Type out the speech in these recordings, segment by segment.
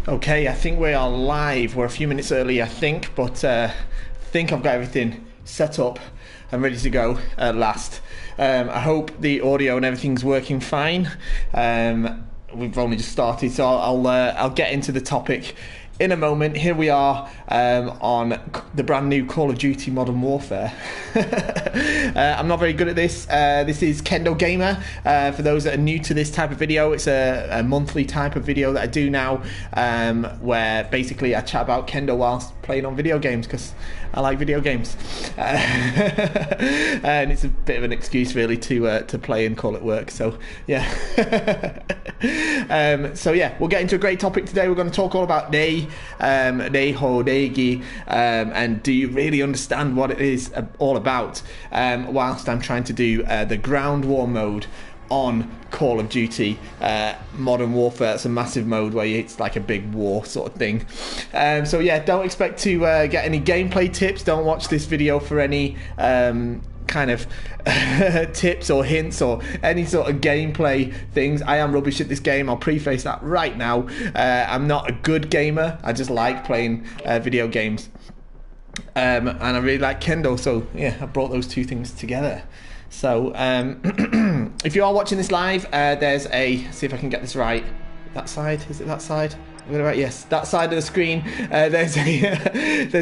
Okay, I think we are live. We're a few minutes early, I think, but I think I've got everything set up and ready to go at last. I hope the audio and everything's working fine. We've only just started, so I'll get into the topic in a moment. Here we are on the brand new Call of Duty Modern Warfare. I'm not very good at this. This is Kendo Gamer. For those that are new to this type of video, it's a monthly type of video that I do now, where basically I chat about Kendo whilst playing on video games, because I like video games. And it's a bit of an excuse really to play and call it work. So yeah. So yeah, we'll get into a great topic today. We're going to talk all about and do you really understand what it is all about, whilst I'm trying to do the ground war mode on Call of Duty Modern Warfare. It's a massive mode where it's like a big war sort of thing. So yeah, don't expect to get any gameplay tips. Don't watch this video for any kind of tips or hints or any sort of gameplay things. I am rubbish at this game. I'll preface that right now. I'm not a good gamer. I just like playing video games, and I really like Kendo, so yeah, I brought those two things together. So if you are watching this live, there's see if I can get this right. That side, is it that side? Yes, that side of the screen. There's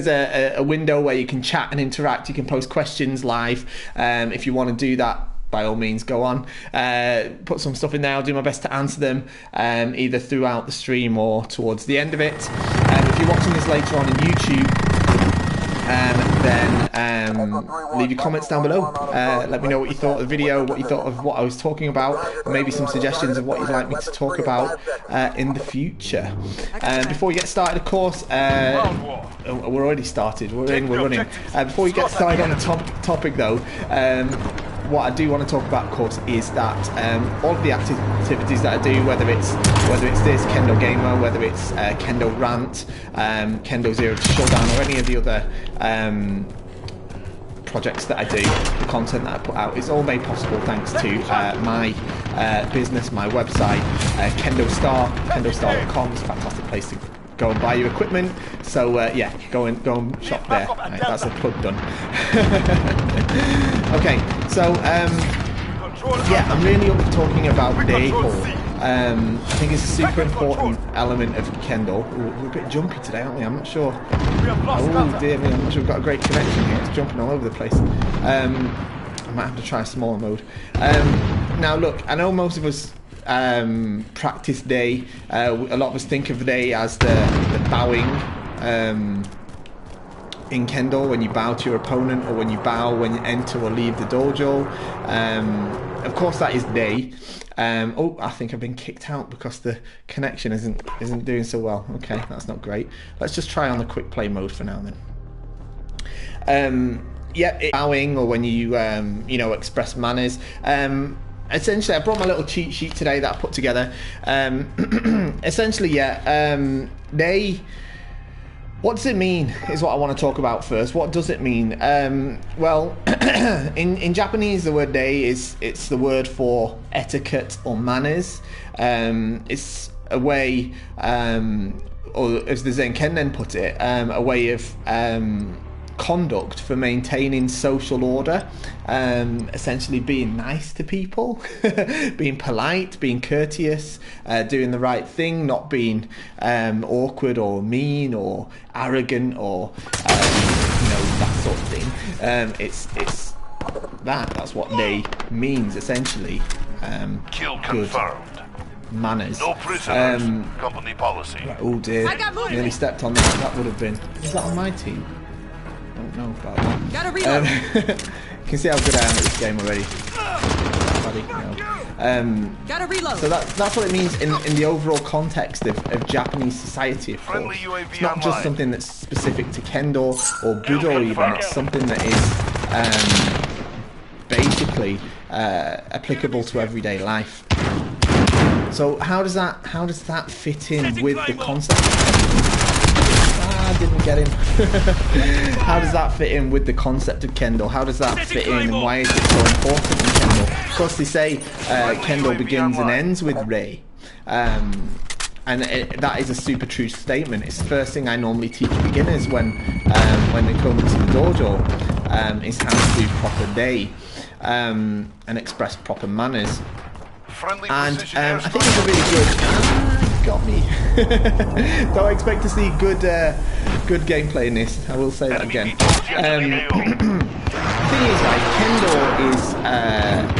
a window where you can chat and interact. You can post questions live. If you want to do that, by all means, go on. Put some stuff in there. I'll do my best to answer them, either throughout the stream or towards the end of it. If you're watching this later on in YouTube, then leave your comments down below. Let me know what you thought of the video, what you thought of what I was talking about, and maybe some suggestions of what you'd like me to talk about in the future. Before we get started, of course, we're already started. We're running. Before we get started on the topic, though, what I do want to talk about, of course, is that all of the activities that I do, whether it's this Kendo Gamer, whether it's Kendo Rant, Kendo Zero to Showdown, or any of the other projects that I do, the content that I put out, is all made possible thanks to my business, my website, KendoStar, KendoStar.com. It's a fantastic place to go and buy your equipment. So yeah, go and shop there. Right, that's a plug done. Okay, so yeah, I'm really up for talking about Daehor. I think it's a super important element of Kendo. We're a bit jumpy today, aren't we? I'm not sure. Oh dear me, I'm not sure we've got a great connection here. It's jumping all over the place. I might have to try a smaller mode. Now look, I know most of us practice day. A lot of us think of day as the bowing in Kendo, when you bow to your opponent, or when you bow when you enter or leave the dojo. Of course that is day. Oh, I think I've been kicked out because the connection isn't doing so well. Okay, that's not great. Let's just try on the quick play mode for now then. Yeah, bowing, or when you express manners. Essentially, I brought my little cheat sheet today that I put together. Essentially, yeah, what does it mean is what I want to talk about first. What does it mean? Well, in Japanese, the word day it's the word for etiquette or manners. It's a way, or as the Zen Kenden put it, a way of conduct for maintaining social order, essentially being nice to people, being polite, being courteous, doing the right thing, not being awkward or mean or arrogant or that sort of thing. It's that's what they means essentially. Kill good confirmed. Manners. No prisoners. Company policy. Right, oh dear, nearly stepped on that. That would have been. Is that on my team? I don't know about that. Gotta reload. You can see how good I am at this game already. Gotta reload. So that's what it means in the overall context of Japanese society, of course. It's not just something that's specific to Kendo or Budo even. It's something that is basically applicable to everyday life. So how does that fit in with the concept of Kendo? Didn't get him. How does that fit in with the concept of Kendo? How does that fit in, and why is it so important in Kendo? Of course, they say Kendo begins and ends with Rei. that is a super true statement. It's the first thing I normally teach beginners when they come into the dojo, is how to do proper day and express proper manners. Friendly And precision I think it's a really good. Got me. Don't expect to see good gameplay in this. I will say that again. The thing is, like, Kendo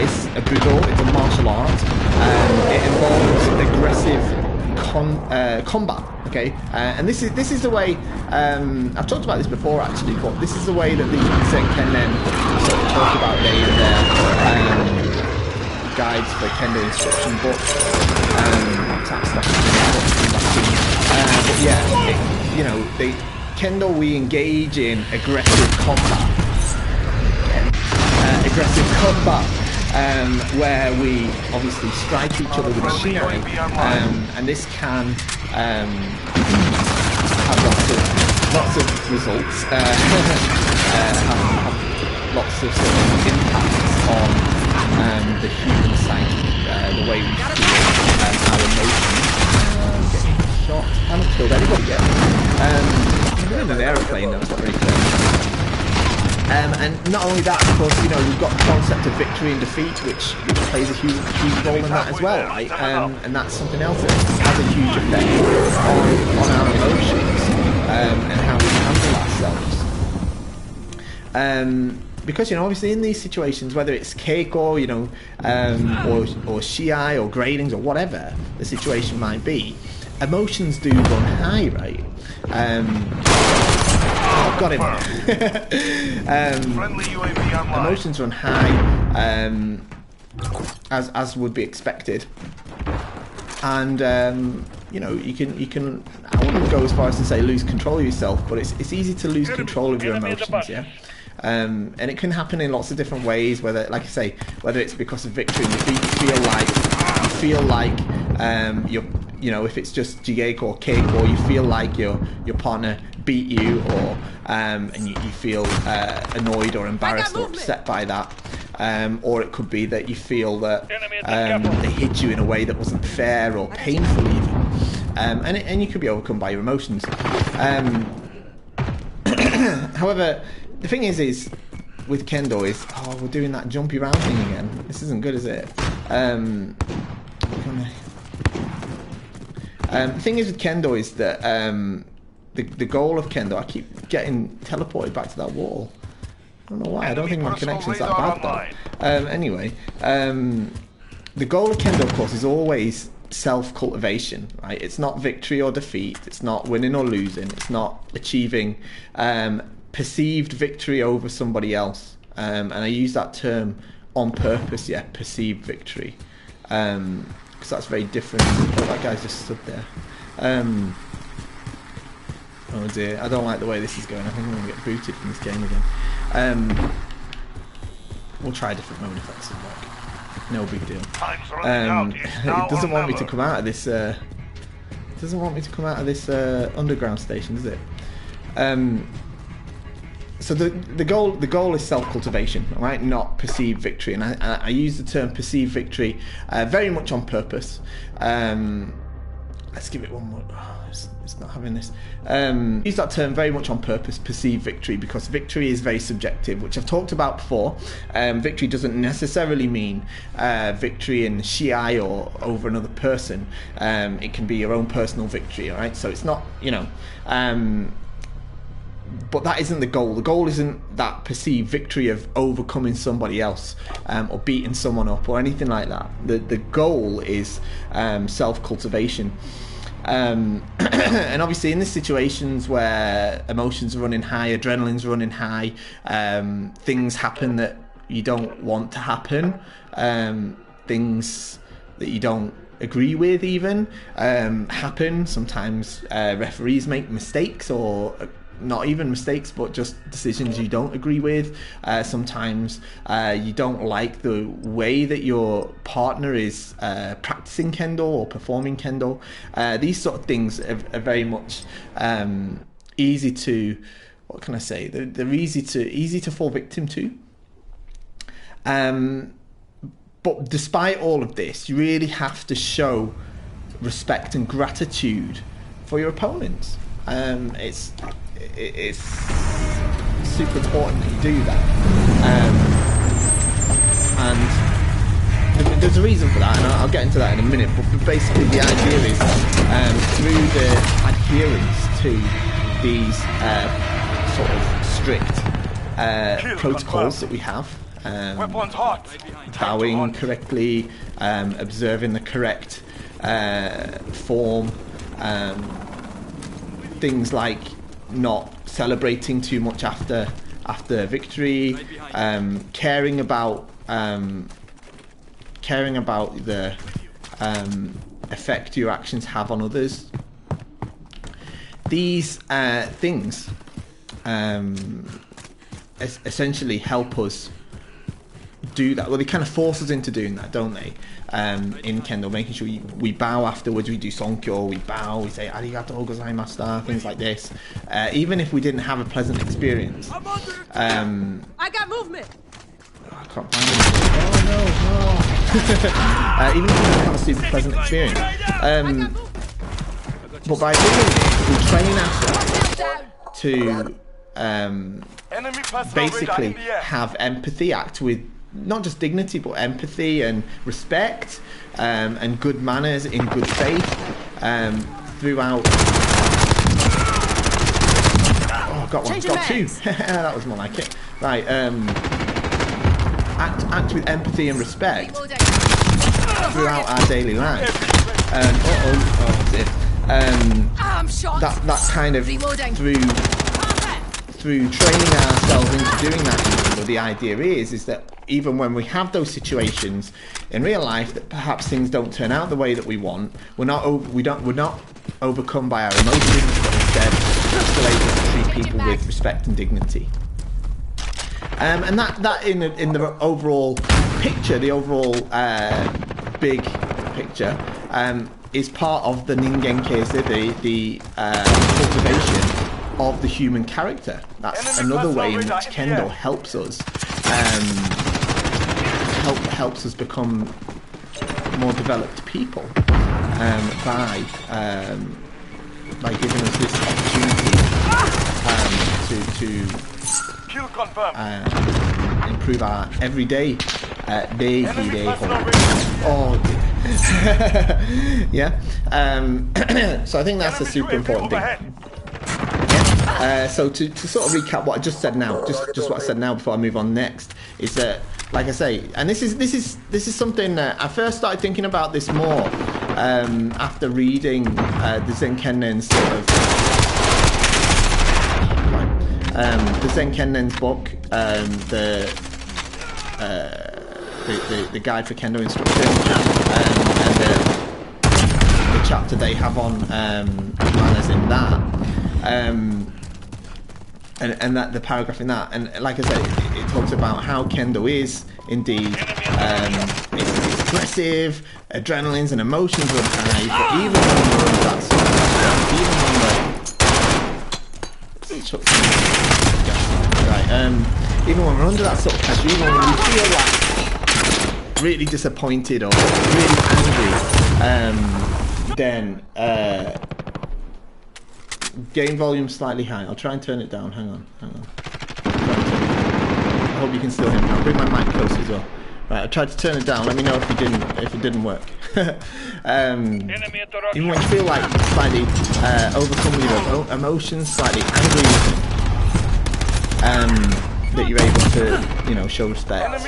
is a budo. It's a martial art. It involves aggressive combat. Okay, and this is the way. I've talked about this before actually, but this is the way that the Ken sort of talk about day in their guides for Kendo instruction books. But yeah, you know, Kendo, we engage in aggressive combat. Where we obviously strike each other with a shinai, and this can have lots of results, have lots of sort of impacts on the human psyche, the way we feel, our emotions. Getting shot. I haven't killed anybody yet. I'm in an aeroplane, that's not very clear. And not only that, of course, you know, we've got the concept of victory and defeat, which plays a huge role in that as well, right? And that's something else that has a huge effect on our emotions and how we handle ourselves. Because, you know, obviously in these situations, whether it's keiko, you know, or shiai or gradings or whatever the situation might be, emotions do run high, right? I've got him. Emotions run high, as would be expected, and you know, you can. I wouldn't go as far as to say lose control of yourself, but it's easy to lose control of your emotions, yeah. And it can happen in lots of different ways. Whether, like I say, whether it's because of victory and defeat, you feel like you're, you know, if it's just jigeko or keiko, you feel like your partner beat you, or and you feel annoyed or embarrassed or upset by that, or it could be that you feel that they hit you in a way that wasn't fair or painful even, and you could be overcome by your emotions. However, the thing is with Kendo is, we're doing that jumpy round thing again. This isn't good, is it? The thing is with Kendo is that the goal of Kendo, I keep getting teleported back to that wall. I don't know why. I don't think my connection's that bad though. Anyway, the goal of Kendo, of course, is always self-cultivation, right? It's not victory or defeat. It's not winning or losing. It's not achieving perceived victory over somebody else. And I use that term on purpose, yeah, perceived victory. Because that's very different. Oh, that guy's just stood there. Oh dear, I don't like the way this is going. I think I'm going to get booted from this game again. We'll try a different mode if that doesn't work. No big deal. It doesn't want me to come out of this. Doesn't want me to come out of this underground station, does it? So the goal is self-cultivation, right? Not perceived victory, and I use the term perceived victory very much on purpose. Let's give it one more. It's not having this. Use that term very much on purpose, perceived victory, because victory is very subjective, which I've talked about before. Victory doesn't necessarily mean victory in shiai or over another person. It can be your own personal victory, all right? So it's not, you know. But that isn't the goal. The goal isn't that perceived victory of overcoming somebody else or beating someone up or anything like that. The goal is self-cultivation. And obviously in these situations where emotions are running high, adrenaline's running high, things happen that you don't want to happen, things that you don't agree with even happen. Sometimes referees make mistakes, or not even mistakes, but just decisions you don't agree with. Sometimes you don't like the way that your partner is practicing Kendo or performing Kendo. These sort of things are very much easy to, what can I say? They're easy to fall victim to. But despite all of this, you really have to show respect and gratitude for your opponents. It's super important that you do that, and there's a reason for that, and I'll get into that in a minute. But basically, the idea is through the adherence to these sort of strict protocols that we have. Bowing correctly, observing the correct form, things like not celebrating too much after victory, caring about the effect your actions have on others. These things essentially help us do that. Well, they kind of force us into doing that, don't they? In Kendo, making sure we bow afterwards, we do Sonkyo, we bow, we say arigato gozaimashita, things like this. Even if we didn't have a pleasant experience. I got movement. I can't find it. Oh no. Even if we didn't have a super pleasant experience. But by doing this, we train ourselves to basically have empathy, act with not just dignity but empathy and respect, and good manners in good faith throughout. Oh, got one, got two. That was more like it. Right, act with empathy and respect throughout our daily life. That kind of through training ourselves into doing that. But the idea is that even when we have those situations in real life that perhaps things don't turn out the way that we want, we're not overcome by our emotions, but instead still able to treat people with respect and dignity. And that in the overall picture, the overall big picture, is part of the Ningen Keise, the cultivation of the human character. That's another way in which Kendo helps us helps us become more developed people by giving us this opportunity to improve our everyday day. Oh, yeah. So I think that's a super important thing. So to sort of recap what I just said now, just what I said now before I move on next, is that, like I say, and this is something that I first started thinking about this more after reading the Zenkennen's sort of the Zenkennen's book, the guide for Kendo instruction, and the chapter they have on manners in that. And that the paragraph in that, and like I said, it talks about how Kendo is indeed it's aggressive, adrenalines and emotions are high, but even when we're under that sort of even when we're under that sort of pressure, even when we feel like really disappointed or really angry, then gain volume slightly high. I'll try and turn it down. Hang on. I hope you can still hear me. I'll bring my mic closer as well. Right, I tried to turn it down. Let me know if it didn't work. Even when you feel like slightly overcome with your emotions, slightly angry, that you're able to, show respect,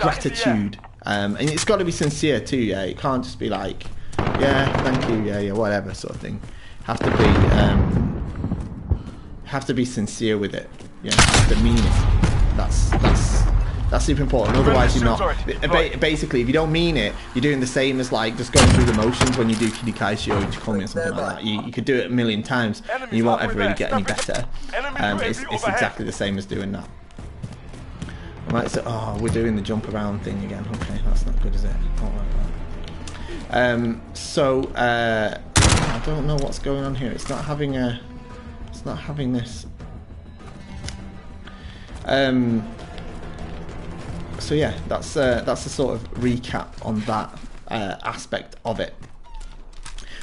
gratitude, and it's got to be sincere too. Yeah, it can't just be like, yeah, thank you, yeah, whatever sort of thing. Have to be sincere with it. Yeah, have to mean it. That's super important. Otherwise, you're not. Basically, if you don't mean it, you're doing the same as like just going through the motions when you do Kidikaishi or Ichikomi or something like that. You could do it a million times, and you won't ever really get any better. It's exactly the same as doing that. I might say, oh, we're doing the jump around thing again. Okay, that's not good, is it? I don't know what's going on here. It's not having this. So yeah, that's a sort of recap on that aspect of it.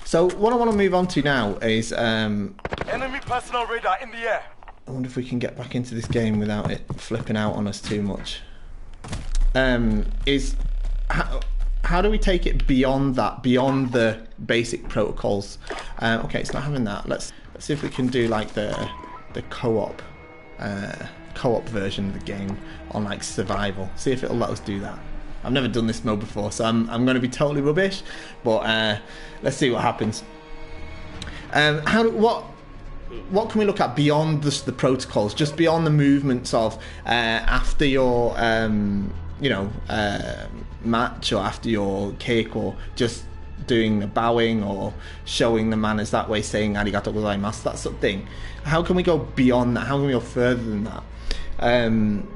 So what I want to move on to now is Enemy personal radar in the air. I wonder if we can get back into this game without it flipping out on us too much. Is how do we take it beyond that, beyond the basic protocols? Okay, it's not having that. Let's see if we can do like the co-op version of the game on like survival. See if it'll let us do that. I've never done this mode before, so I'm going to be totally rubbish. But let's see what happens. What can we look at beyond the protocols, just beyond the movements of after your match or after your kick, or just doing the bowing or showing the manners that way, saying arigato gozaimasu, that sort of thing. How can we go beyond that? How can we go further than that? And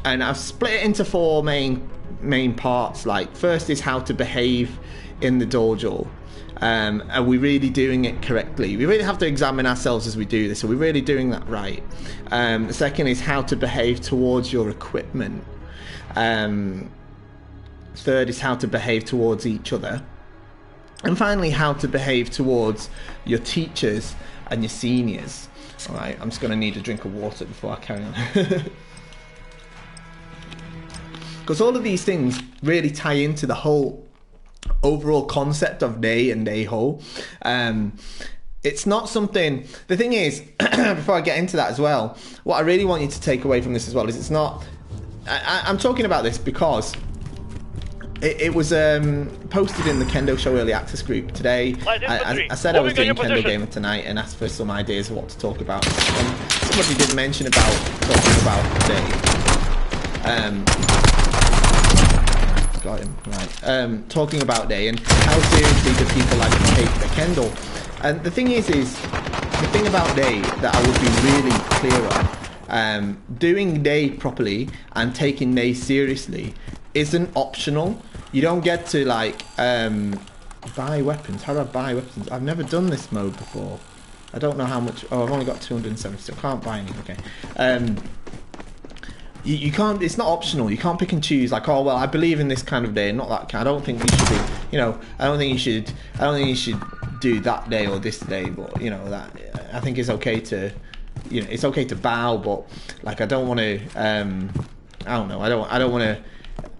I've split it into 4 main parts. Like, first is how to behave in the dojo. Are we really doing it correctly? We really have to examine ourselves as we do this. Are we really doing that right? The second is how to behave towards your equipment. Third is how to behave towards each other. And finally, how to behave towards your teachers and your seniors. Alright, I'm just going to need a drink of water before I carry on. Because all of these things really tie into the whole overall concept of Nei and Neiho. It's not something... The thing is, before I get into that as well, what I really want you to take away from this as well is it's not... I'm talking about this because it was posted in the Kendo Show Early Access group today. I said I was doing Kendo Gamer tonight and asked for some ideas of what to talk about. And somebody did mention about talking about Nei. Got him, right. Talking about Nei and how seriously do people like to take the Kendo. And the thing is the thing about Nei that I would be really clear on, doing Nei properly and taking Nei seriously isn't optional. You don't get to like buy weapons. How do I buy weapons? I've never done this mode before. I don't know how much. Oh, I've only got 270, so I can't buy any. Okay. You can't. It's not optional. You can't pick and choose. Like, oh well, I believe in this kind of day, not that kind. I don't think you should be. I don't think you should do that day or this day. But that I think it's okay to. It's okay to bow, but like I don't want to. I don't know. I don't want to.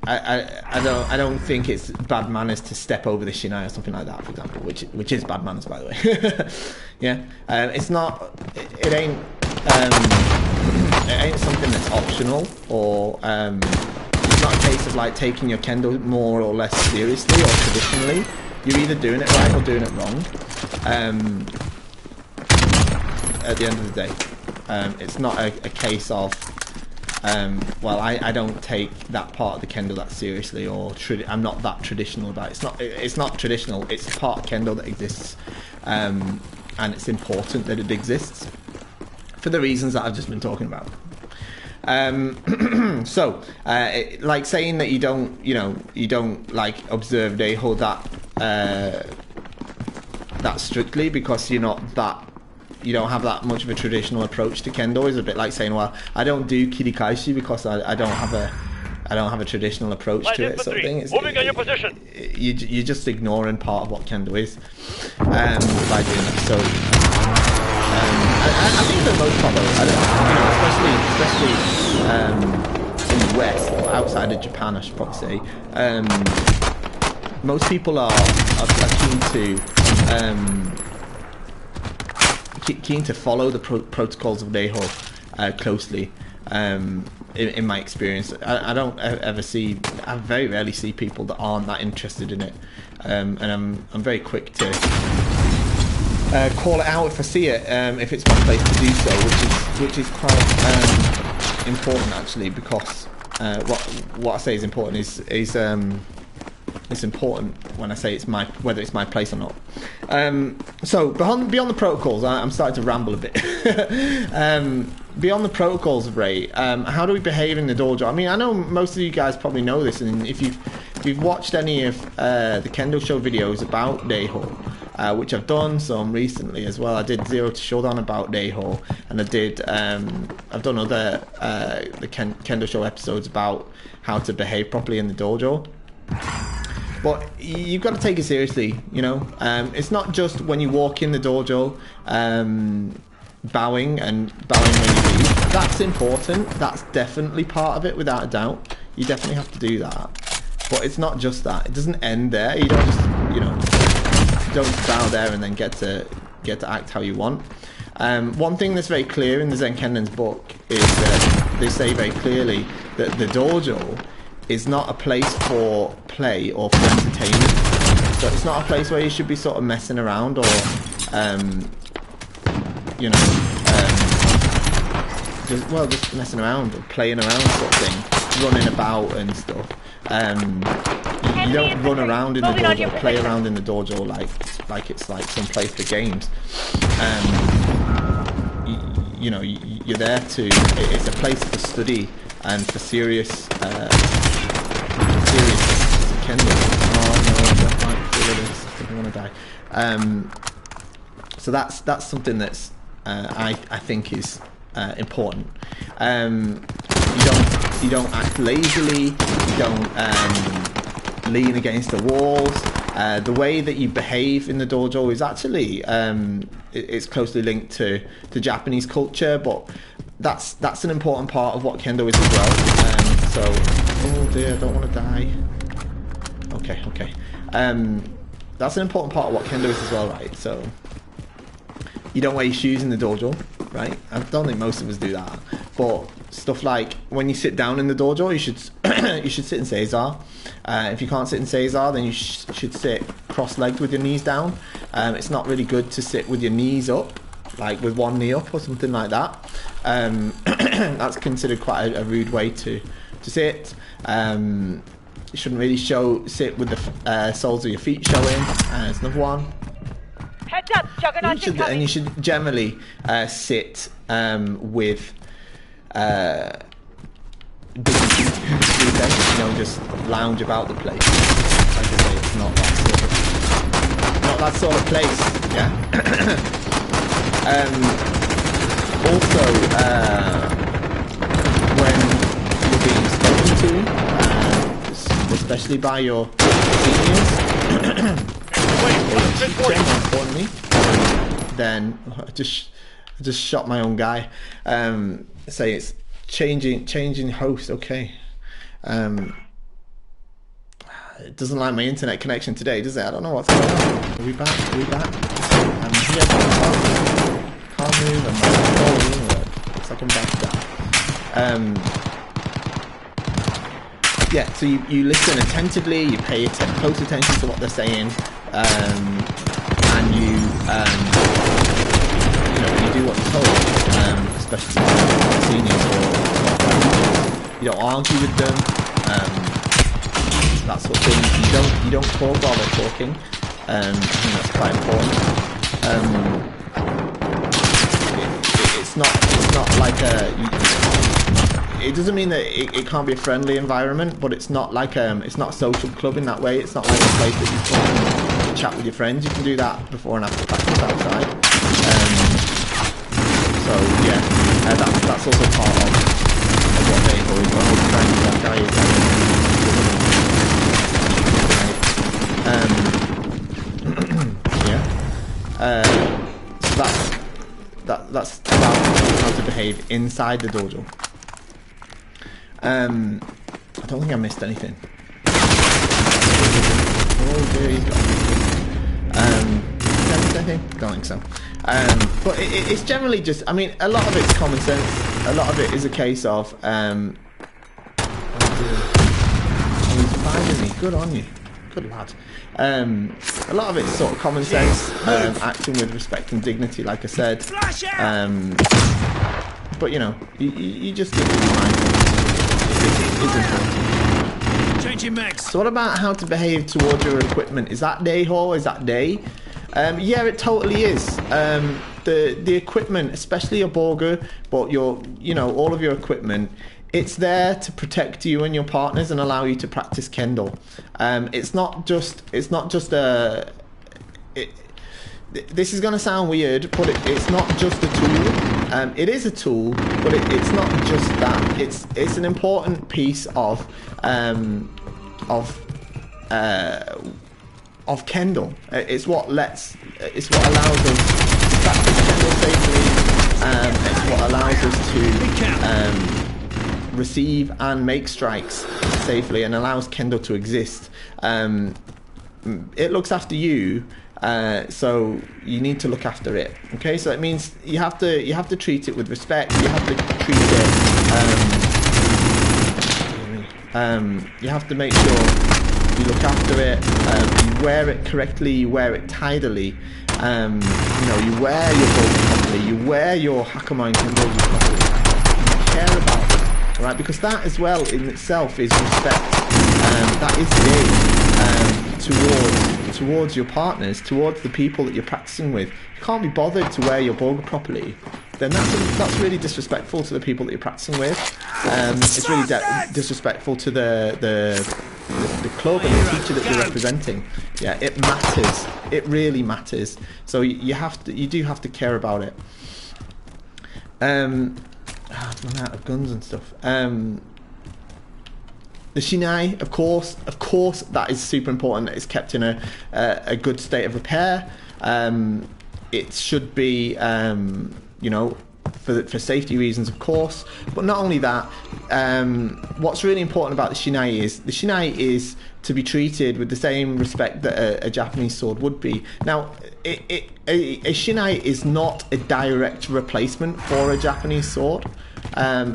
I don't think it's bad manners to step over the shinai or something like that, for example, which is bad manners, by the way. Yeah, it's not. It ain't. It ain't something that's optional, or it's not a case of like taking your kendo more or less seriously or traditionally. You're either doing it right or doing it wrong. At the end of the day, it's not a case of well, I don't take that part of the kendo that seriously, or I'm not that traditional about it. It's not traditional. It's a part of kendo that exists, and it's important that it exists for the reasons that I've just been talking about. So, like saying that you don't like observe Neiho that strictly because you don't have that much of a traditional approach to kendo is a bit like saying, well, I don't do kirikaishi because I don't have a traditional approach to it. Sort of thing. Moving on your position. You're just ignoring part of what kendo is by doing that. So. I think for the most part, though, especially in the West or outside of Japan, I should probably say, most people are keen to follow the protocols of Neiho closely. In my experience, I don't ever see. I very rarely see people that aren't that interested in it, and I'm very quick to. Call it out if I see it, if it's my place to do so, which is quite important actually, because what I say is important is it's important when I say whether it's my place or not. So beyond the protocols, I'm starting to ramble a bit. Beyond the protocols of Ray, how do we behave in the dojo? I mean, I know most of you guys probably know this, and if you've watched any of the Kendo Show videos about Neiho, which I've done some recently as well. I did Zero to Shodan about Neiho, and I've done other the Kendo Show episodes about how to behave properly in the dojo. but you've got to take it seriously, you know. It's not just when you walk in the dojo, bowing when you leave. That's important. That's definitely part of it, without a doubt. You definitely have to do that. But it's not just that. It doesn't end there. You don't just, you know, don't bow there and then get to act how you want. One thing that's very clear in the Zen Kenden's book is that they say very clearly that the dojo is not a place for play or for entertainment. So it's not a place where you should be sort of messing around or, you know, just messing around or playing around sort of thing, running about and stuff. You don't run around in the dojo, play around in the dojo like it's like some place for games. You know, you're there to. It's a place for study and for serious kendo. Oh no, I don't like feel this. I don't want to die. So that's something that's I think is important. You don't act lazily. You don't lean against the walls. The way that you behave in the dojo is actually it's closely linked to Japanese culture, but that's an important part of what kendo is as well. So, oh dear, I don't want to die. Okay. That's an important part of what kendo is as well, right? So, you don't wear your shoes in the dojo, right? I don't think most of us do that. But stuff like when you sit down in the dojo, you should you should sit in seiza. If you can't sit in seiza, then you should sit cross-legged with your knees down. It's not really good to sit with your knees up, like with one knee up or something like that. That's considered quite a rude way to sit. You shouldn't really sit with the soles of your feet showing. There's another one. Heads up, Juggernaut incoming. And you should generally sit with dignity, you know, just lounge about the place. Like I say, it's not that sort of place. Yeah. Also, when you're being spoken to, especially by your seniors, then I just shot my own guy. Say it's changing host. Okay. It doesn't like my internet connection today, does it? I don't know what's going on. Are we back? I'm here. Can't move. Looks like I'm back down. Yeah. So you listen attentively. You pay close attention to what they're saying, and you do what you're told, especially seniors or you don't argue with them, that sort of thing. You don't talk while they're talking. I think that's quite important. It's not like it doesn't mean that it can't be a friendly environment, but it's not like it's not a social club in that way. It's not like a place that you can chat with your friends. You can do that before and after practice outside. So yeah, that's also part of what they always want. That guy is so that's about how to behave inside the dojo. I don't think I missed anything. Oh dear, he's got anything? Don't think so. But it's generally just, I mean, a lot of it's common sense. A lot of it is a case of, oh, he's finding me. Good on you. Good lad. A lot of it's sort of common sense, acting with respect and dignity, like I said. But you know, you just need to be mindful. It's important. Changing mags. So what about how to behave towards your equipment? Is that day-ho? Is that day? Yeah, it totally is. The equipment, especially your borgu, but all of your equipment, it's there to protect you and your partners and allow you to practice kendo. It's not just a. This is going to sound weird, but it's not just a tool. It is a tool, but it's not just that. It's an important piece of of Kendo. It's what allows us to practice Kendo safely. It's what allows us to receive and make strikes safely, and allows Kendo to exist. It looks after you, so you need to look after it. Okay, so that means you have to treat it with respect. You have to treat it. You have to make sure you look after it. You wear it correctly. You wear it tidily. You wear your bow properly. You wear your Hakamine Kendo properly. You care about it, right? Because that as well in itself is respect. That is towards your partners, towards the people that you're practicing with. You can't be bothered to wear your boga properly, then that's really disrespectful to the people that you're practicing with. It's really disrespectful to the club and the teacher that you're representing. Yeah, it matters. It really matters. So you do have to care about it. I've run out of guns and stuff. The Shinai, of course, that is super important. It's kept in a good state of repair. It should be, for safety reasons, of course. But not only that, what's really important about the Shinai is to be treated with the same respect that a Japanese sword would be. Now, a Shinai is not a direct replacement for a Japanese sword.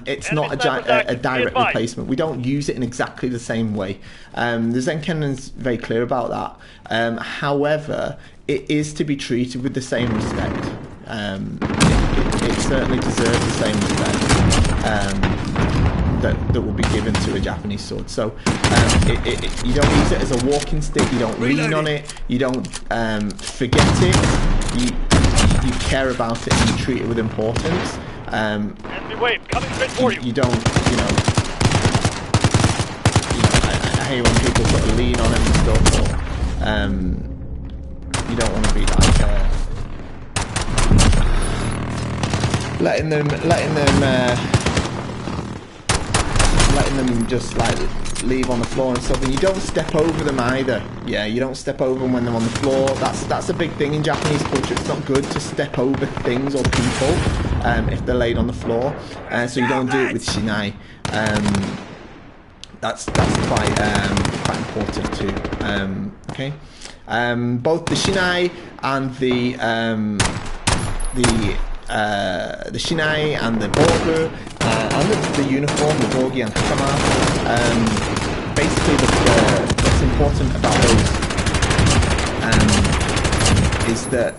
It's not a direct replacement. We don't use it in exactly the same way. The Zenkenden's very clear about that. However, it is to be treated with the same respect. It certainly deserves the same respect that will be given to a Japanese sword. So you don't use it as a walking stick. You don't lean on it. You don't forget it. You care about it and you treat it with importance. Enemy wave coming straight for you. You don't, I hate when people sort of lean on it and stuff. Or, you don't want to be like letting them just like leave on the floor and stuff. And you don't step over them either. Yeah, you don't step over them when they're on the floor. That's a big thing in Japanese culture. It's not good to step over things or people if they're laid on the floor. So you don't do it with Shinai. That's quite important too. Okay. Both the Shinai and the Shinai and the Borgu and the uniform, the Borgi and Hakama. Basically, what's important about those is that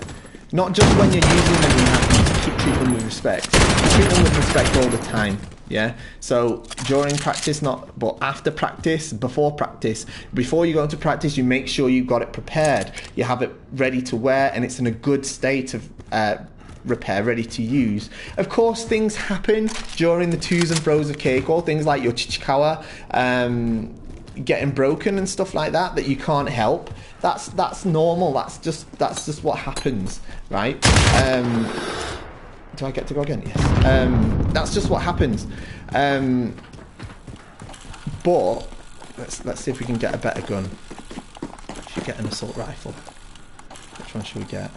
not just when you're using them, you have to treat them with respect. Treat them with respect all the time. Yeah. So during practice, but after practice, before practice, before you go into practice, you make sure you've got it prepared. You have it ready to wear, and it's in a good state of repair, ready to use. Of course, things happen during the twos and fros of Keiko. Things like your Chichikawa getting broken and stuff like that you can't help. That's normal. That's just what happens, right? Do I get to go again? Yes. That's just what happens. But let's see if we can get a better gun. Should get an assault rifle. Which one should we get?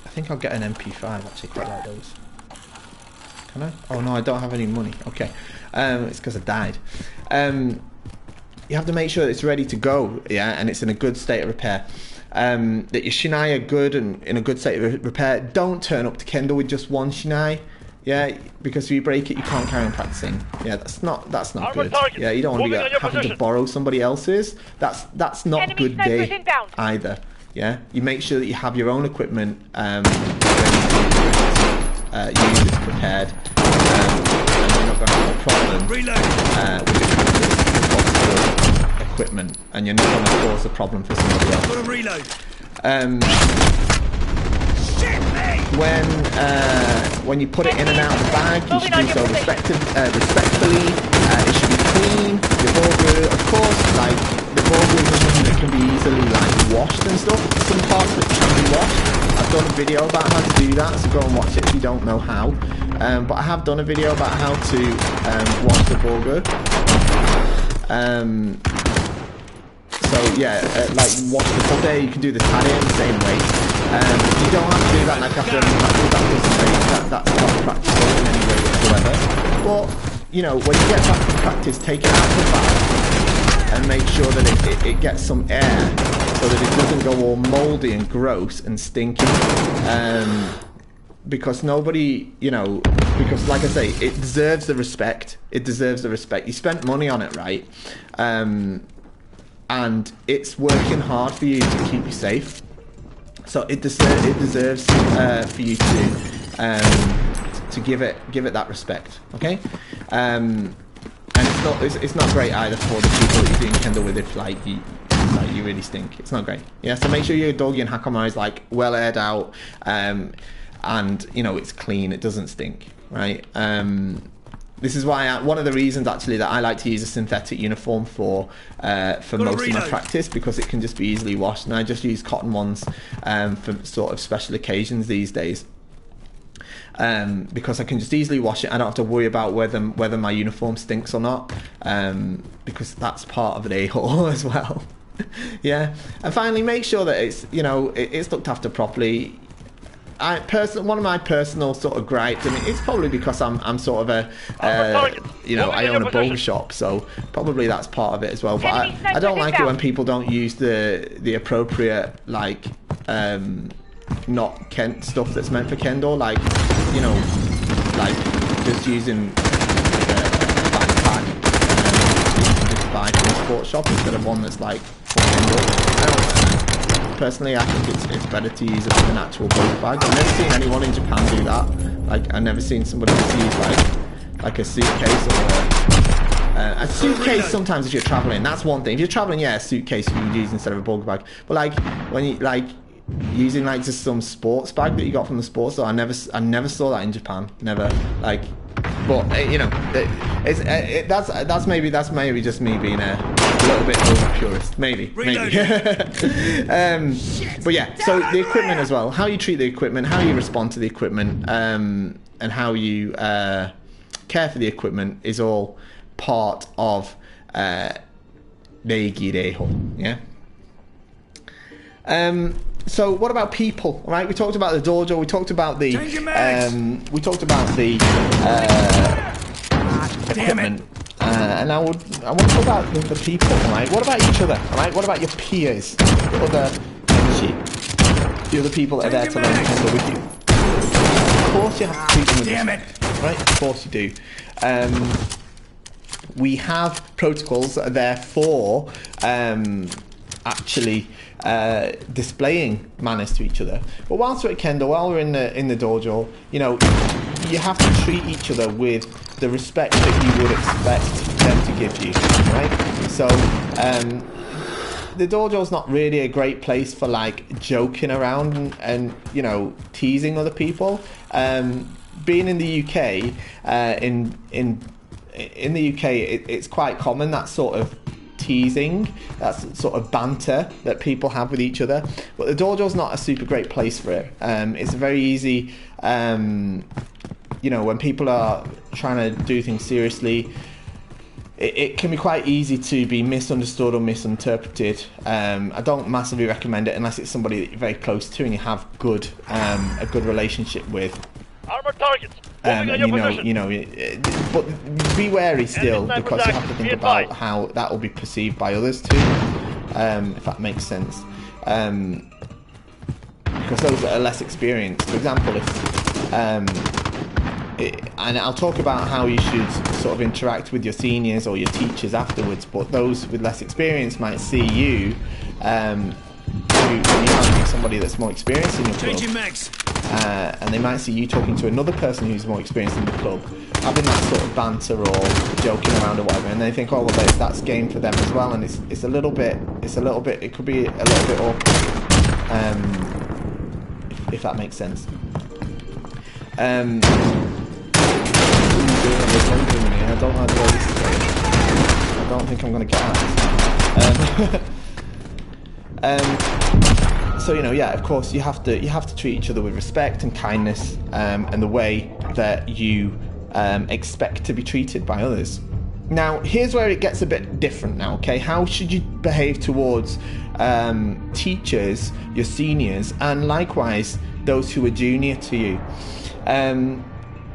I think I'll get an MP5. Actually, quite like those. Can I? Oh no, I don't have any money. Okay, it's because I died. You have to make sure that it's ready to go, yeah, and it's in a good state of repair. That your Shinai are good and in a good state of repair. Don't turn up to Kendo with just one Shinai, yeah, because if you break it, you can't carry on practicing. Yeah, that's not good. Yeah, you don't want to be having to borrow somebody else's. That's not Enemy good day inbound. either. Yeah, you make sure that you have your own equipment used prepared, and you're not going to have a problem with the equipment, and you're not going to cause a problem for somebody else. When you put it in and out of the bag, you should do so respectfully. It should be clean. The burger, of course, like the burger is something that can be easily like washed and stuff. Some parts that can be washed. I've done a video about how to do that, so go and watch it if you don't know how. But I have done a video about how to wash the burger. So yeah, like watch the full day. You can do the tally in the same way. You don't have to do that like after that's not practical in any way whatsoever. But you know, when you get back to practice, take it out of the bag and make sure that it gets some air so that it doesn't go all mouldy and gross and stinky. Because nobody, you know, because like I say, it deserves the respect. It deserves the respect. You spent money on it, right? And it's working hard for you to keep you safe. So it deserves for you to give it that respect, okay? And it's not great either for the people that you're doing Kendo with if like you really stink. It's not great. Yeah, so make sure your doggy and Hakama is like well aired out, and you know it's clean. It doesn't stink, right? This is why one of the reasons actually that I like to use a synthetic uniform for most of my practice, because it can just be easily washed, and I just use cotton ones for sort of special occasions these days. Because I can just easily wash it. I don't have to worry about whether my uniform stinks or not, because that's part of an a-hole as well. Yeah, and finally, make sure that it's it's looked after properly. One of my personal sort of gripes, I mean, it's probably because I'm sort of a, I own a barber shop, so probably that's part of it as well. But I don't like it when people don't use the appropriate, like, not Kent stuff that's meant for Kendo, like, you know, like just using a backpack you can just buy from a sports shop instead of one that's like for Kendo. Personally, I think it's better to use an actual bulk bag. I've never seen anyone in Japan do that. Like, I've never seen somebody use like a suitcase or a suitcase. Sometimes if you're traveling, that's one thing. If you're traveling, yeah, a suitcase you can use instead of a bulk bag. But like when you using like just some sports bag that you got from the sports store, I never saw that in Japan. Never, like. But you know, that's maybe just me being a little bit over purist, maybe. But yeah, so the equipment as well, how you treat the equipment, how you respond to the equipment, and how you care for the equipment is all part of Reigi Reiho, yeah. So what about people? All right, we talked about the dojo. We talked about the equipment, and I want to talk about the people. All right, what about each other? All right, what about your peers, the other people that are there to learn Kendo with you? Of course, you have to treat them with respect, right? Of course you do. We have protocols that are there for actually displaying manners to each other. But whilst we're at Kendo, while we're in the dojo, you know, you have to treat each other with the respect that you would expect them to give you, right? So the dojo's not really a great place for like joking around and you know, teasing other people. Being in the UK, in the UK, it's quite common, that sort of teasing, that sort of banter that people have with each other. But the dojo's not a super great place for it. It's very easy, you know, when people are trying to do things seriously, it can be quite easy to be misunderstood or misinterpreted. I don't massively recommend it unless it's somebody that you're very close to and you have a good relationship with. Armor targets. You know, but be wary still, because you have to think about how that will be perceived by others too, if that makes sense. Because those that are less experienced, for example, if and I'll talk about how you should sort of interact with your seniors or your teachers afterwards, but those with less experience might see you, you might be somebody that's more experienced in your club, and they might see you talking to another person who's more experienced in the club, having that sort of banter or joking around or whatever, and they think, oh well, that's game for them as well, and it's a little bit, it could be a little bit awkward, if that makes sense. I don't know where this is going. I don't think I'm going to get out. So you know, yeah, of course, you have to treat each other with respect and kindness, and the way that you expect to be treated by others. Now, here's where it gets a bit different now, okay? How should you behave towards teachers, your seniors, and likewise those who are junior to you?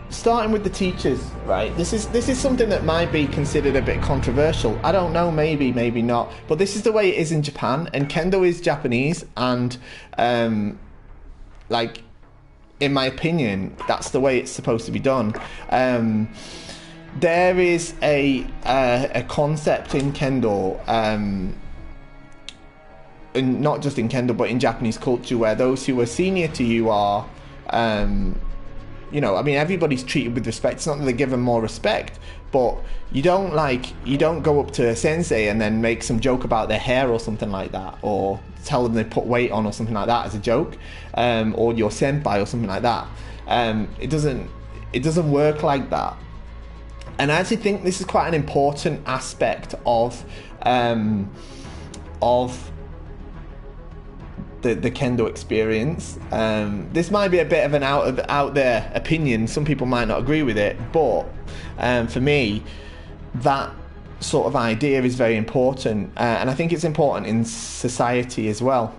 Starting with the teachers, right? This is something that might be considered a bit controversial. I don't know, maybe not. But this is the way it is in Japan, and Kendo is Japanese, and like, in my opinion, that's the way it's supposed to be done. There is a concept in Kendo, and not just in Kendo, but in Japanese culture, where those who are senior to you are, you know, I mean, everybody's treated with respect. It's not that they give them more respect, but you don't go up to a sensei and then make some joke about their hair or something like that, or tell them they put weight on or something like that as a joke, or your senpai or something like that. It doesn't work like that. And I actually think this is quite an important aspect of the Kendo experience. This might be a bit of an out there opinion. Some people might not agree with it, but for me, that sort of idea is very important, and I think it's important in society as well.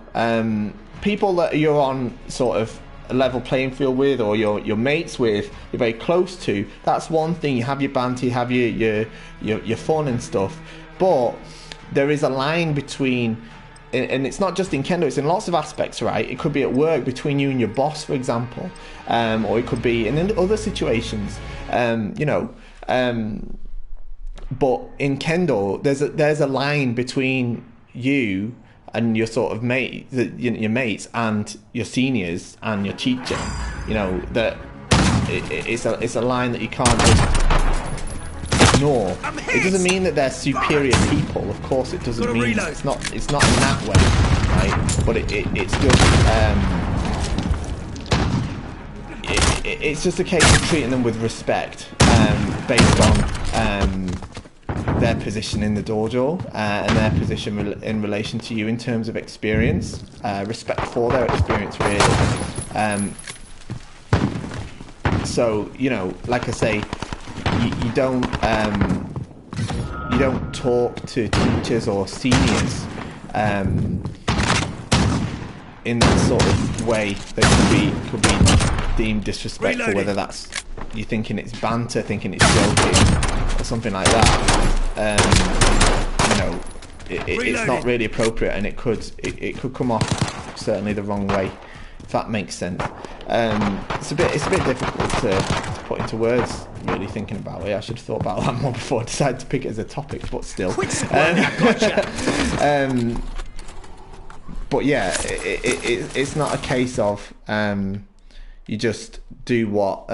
People that you're on sort of a level playing field with, or your mates with, you're very close to, that's one thing. You have your banter, you have your fun and stuff, but there is a line between, and it's not just in Kendo, it's in lots of aspects, right? It could be at work, between you and your boss, for example, or it could be in other situations, you know. But in Kendo, there's a line between you and your sort of your mates and your seniors and your teacher. You know, that it's a line that you can't just ignore. It doesn't mean that they're superior people. Of course, it doesn't mean it's not in that way, right? But it's just a case of treating them with respect, based on their position in the dojo, and their position in relation to you in terms of experience, respect for their experience, really. So, you know, like I say, you don't talk to teachers or seniors in that sort of way that could be deemed disrespectful. Whether that's you thinking it's banter, thinking it's joking, or something like that. You know, it's not really appropriate, and it could come off certainly the wrong way, if that makes sense. It's a bit difficult to put into words, really, thinking about it. I should have thought about that more before I decided to pick it as a topic, but still. Gotcha. But yeah, it's not a case of you just do what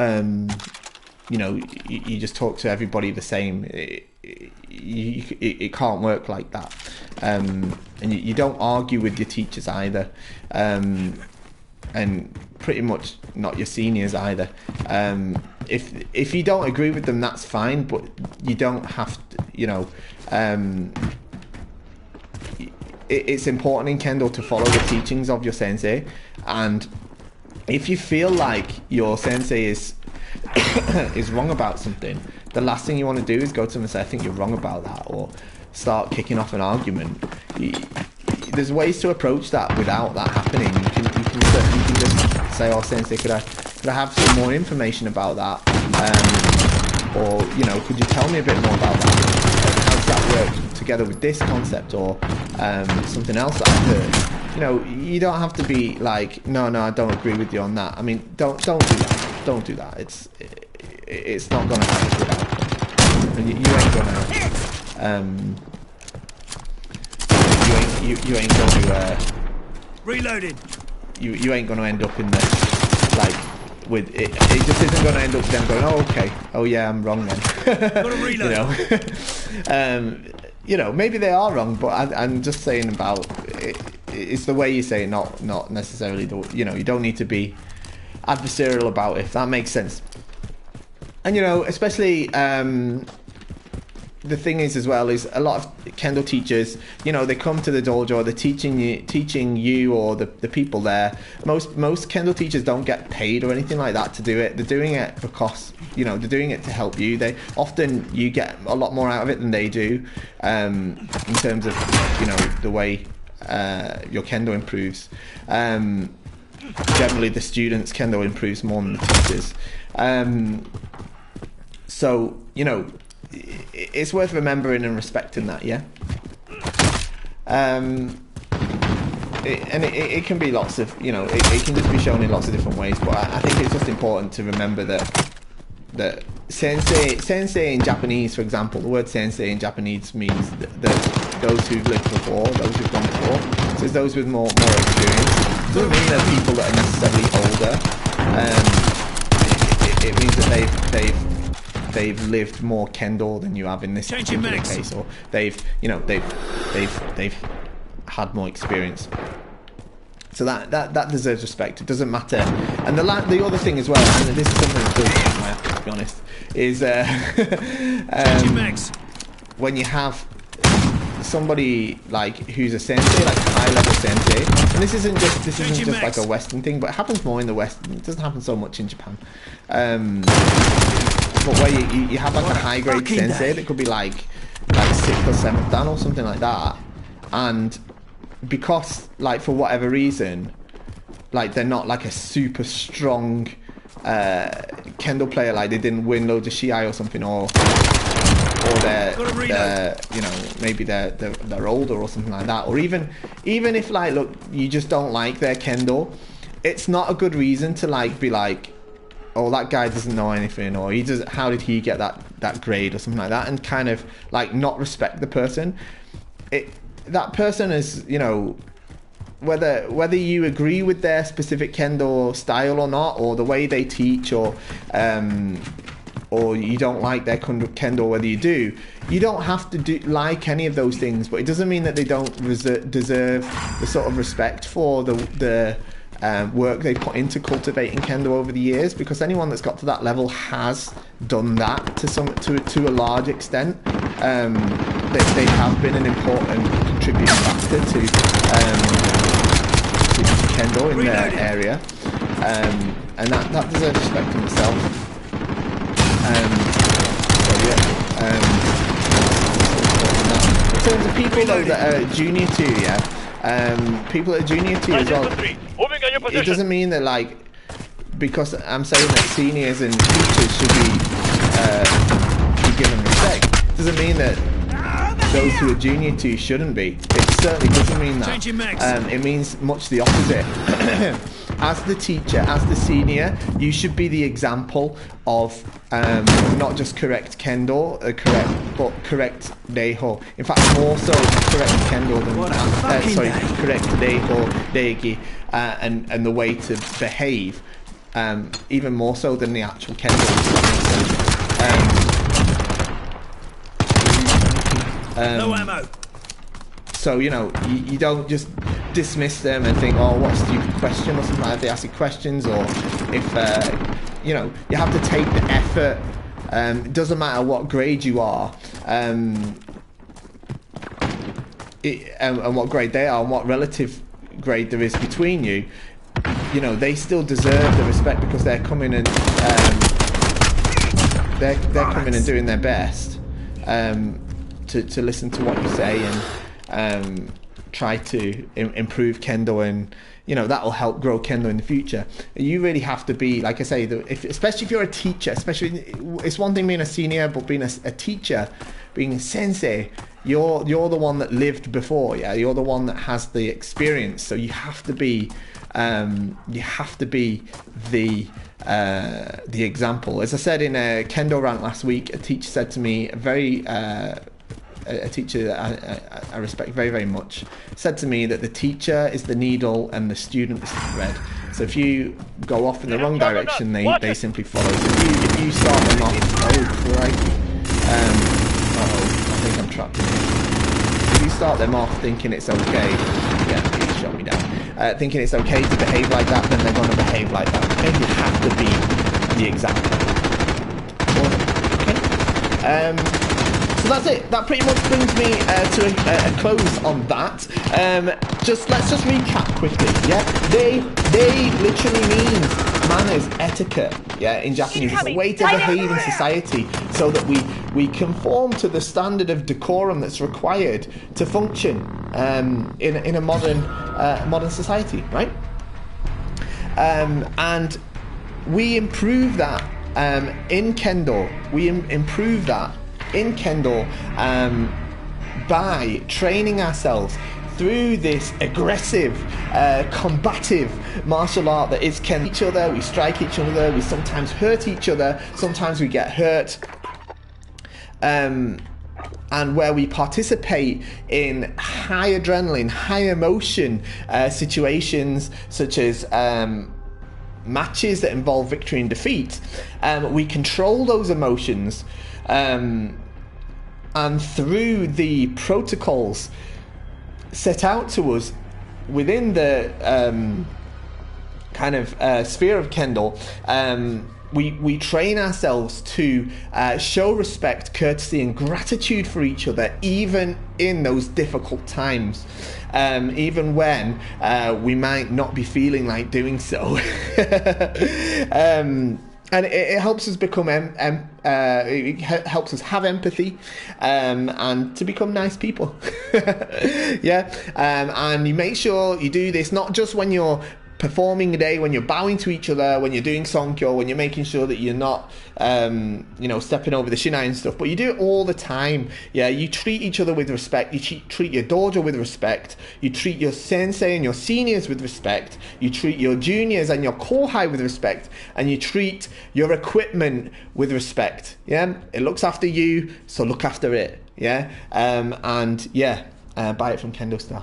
you know, you just talk to everybody the same. It can't work like that, and you don't argue with your teachers either, and pretty much not your seniors either. If you don't agree with them, that's fine, but you don't have to, you know. It's important in Kendo to follow the teachings of your sensei, and if you feel like your sensei is wrong about something, the last thing you want to do is go to them and say, I think you're wrong about that, or start kicking off an argument. There's ways to approach that without that happening. You can just say, oh, sensei, could I have some more information about that, or, you know, could you tell me a bit more about that? How does that work together with this concept, or something else that I've heard? You know, you don't have to be like, no, I don't agree with you on that. I mean, don't do that. Don't do that. It's not going to have a good outcome. And you ain't going to. You ain't going to. Reloading. You ain't going to end up in the like with it. It just isn't going to end up with them going, oh, okay, oh yeah, I'm wrong then. Gotta reload. You know, maybe they are wrong, but I'm just saying about it. It's the way you say it, not necessarily the, you know, you don't need to be adversarial about it, if that makes sense. And, you know, especially the thing is as well is a lot of Kendo teachers, you know, they come to the dojo, they're teaching you or the people there. Most Kendo teachers don't get paid or anything like that to do it. They're doing it because, you know, they're doing it to help you. They often, you get a lot more out of it than they do, in terms of, you know, the way your Kendo improves. Generally the students' Kendo improves more than the teachers. So, you know, it's worth remembering and respecting that, yeah. It can be lots of, you know, it can just be shown in lots of different ways. But I think it's just important to remember that sensei in Japanese, for example, the word sensei in Japanese means that those who've lived before, those who've gone before. So it's those with more experience. It doesn't mean they're people that are necessarily older. It means that they've lived more Kendo than you have in this particular case, or they've had more experience. So that deserves respect. It doesn't matter. And the other thing as well, and this is something that does my ass, to be honest, is when you have somebody like who's a sensei, like a high-level sensei, and this isn't just like a Western thing, but it happens more in the West. It doesn't happen so much in Japan. But where you have like a high-grade sensei that could be like 6th or 7th dan or something like that, and because like for whatever reason, like they're not like a super strong Kendo player, like they didn't win loads of Shiai or something, or they're you know, maybe they're older or something like that, or even if like, look, you just don't like their Kendo, it's not a good reason to like be like, oh, that guy doesn't know anything, or how did he get that grade or something like that, and kind of like not respect the person. That person is, you know, whether you agree with their specific Kendo style or not, or the way they teach, or you don't like their Kendo, whether you do, you don't have to like any of those things, but it doesn't mean that they don't deserve the sort of respect for the work they put into cultivating Kendo over the years, because anyone that's got to that level has done that to a large extent. They have been an important contributing factor to Kendo in their area, and that deserves respect in itself. In terms of people though that are junior to you, people that are junior to you as well, it doesn't mean that like, because I'm saying that seniors and teachers should be given respect, it doesn't mean that those who are junior to you shouldn't be. It certainly doesn't mean that. It means much the opposite. As the teacher, as the senior, you should be the example of not just correct Kendo, but correct Reiho. In fact, more so correct Kendo than correct Reiho, Reiki, and the way to behave, even more so than the actual Kendo. No ammo. So, you know, you don't just dismiss them and think, oh, what a stupid question or something like that. They ask you questions, or if, you know, you have to take the effort. It doesn't matter what grade you are, and what grade they are, and what relative grade there is between you. You know, they still deserve the respect because they're coming and they're coming and doing their best to listen to what you say and try to improve Kendo, and you know that will help grow Kendo in the future. You really have to be, like I say, especially if you're a teacher, especially, it's one thing being a senior, but being a teacher, being a sensei, you're the one that lived before, yeah, you're the one that has the experience, so you have to be the example. As I said in a Kendo rant last week, a teacher said to me, a teacher that I respect very, very much, said to me that the teacher is the needle and the student is the thread. So if you go off in the wrong direction, they simply follow. So if you start them off, I think I'm trapped. If you start them off thinking it's okay, yeah, you shot me down. Thinking it's okay to behave like that, then they're going to behave like that. Okay, you have to be the example. Okay. So So that's it. That pretty much brings me to a close on that. Let's just recap quickly. Yeah, they literally means manners, etiquette. Yeah, in Japanese, it's a way to behave in society so that we conform to the standard of decorum that's required to function in a modern society, right? And we improve that in Kendo. We improve that in Kendo by training ourselves through this aggressive, combative martial art that is Kendo. Each other, we strike each other, we sometimes hurt each other, sometimes we get hurt. And where we participate in high adrenaline, high emotion situations, such as matches that involve victory and defeat, we control those emotions, and through the protocols set out to us within the sphere of Kendo, we train ourselves to show respect, courtesy and gratitude for each other, even in those difficult times, even when we might not be feeling like doing so. And it helps us become, it helps us have empathy, and to become nice people. Yeah, and you make sure you do this not just when you're performing a day, when you're bowing to each other, when you're doing sonkyo, when you're making sure that you're not, stepping over the shinai and stuff, but you do it all the time. Yeah, you treat each other with respect. You treat your dojo with respect. You treat your sensei and your seniors with respect. You treat your juniors and your kohai with respect, and you treat your equipment with respect. Yeah, it looks after you, so look after it. Yeah, and yeah. Buy it from KendoStar.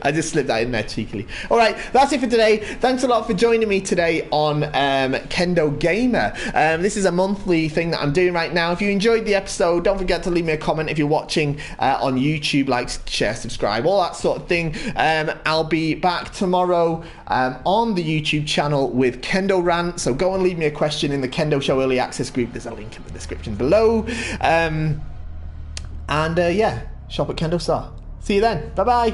I just slipped that in there cheekily. All right, that's it for today. Thanks a lot for joining me today on Kendo Gamer. This is a monthly thing that I'm doing right now. If you enjoyed the episode, don't forget to leave me a comment. If you're watching on YouTube, like, share, subscribe, all that sort of thing. I'll be back tomorrow on the YouTube channel with Kendo Rant. So go and leave me a question in the Kendo Show Early Access group. There's a link in the description below. And yeah, shop at KendoStar. See you then. Bye bye.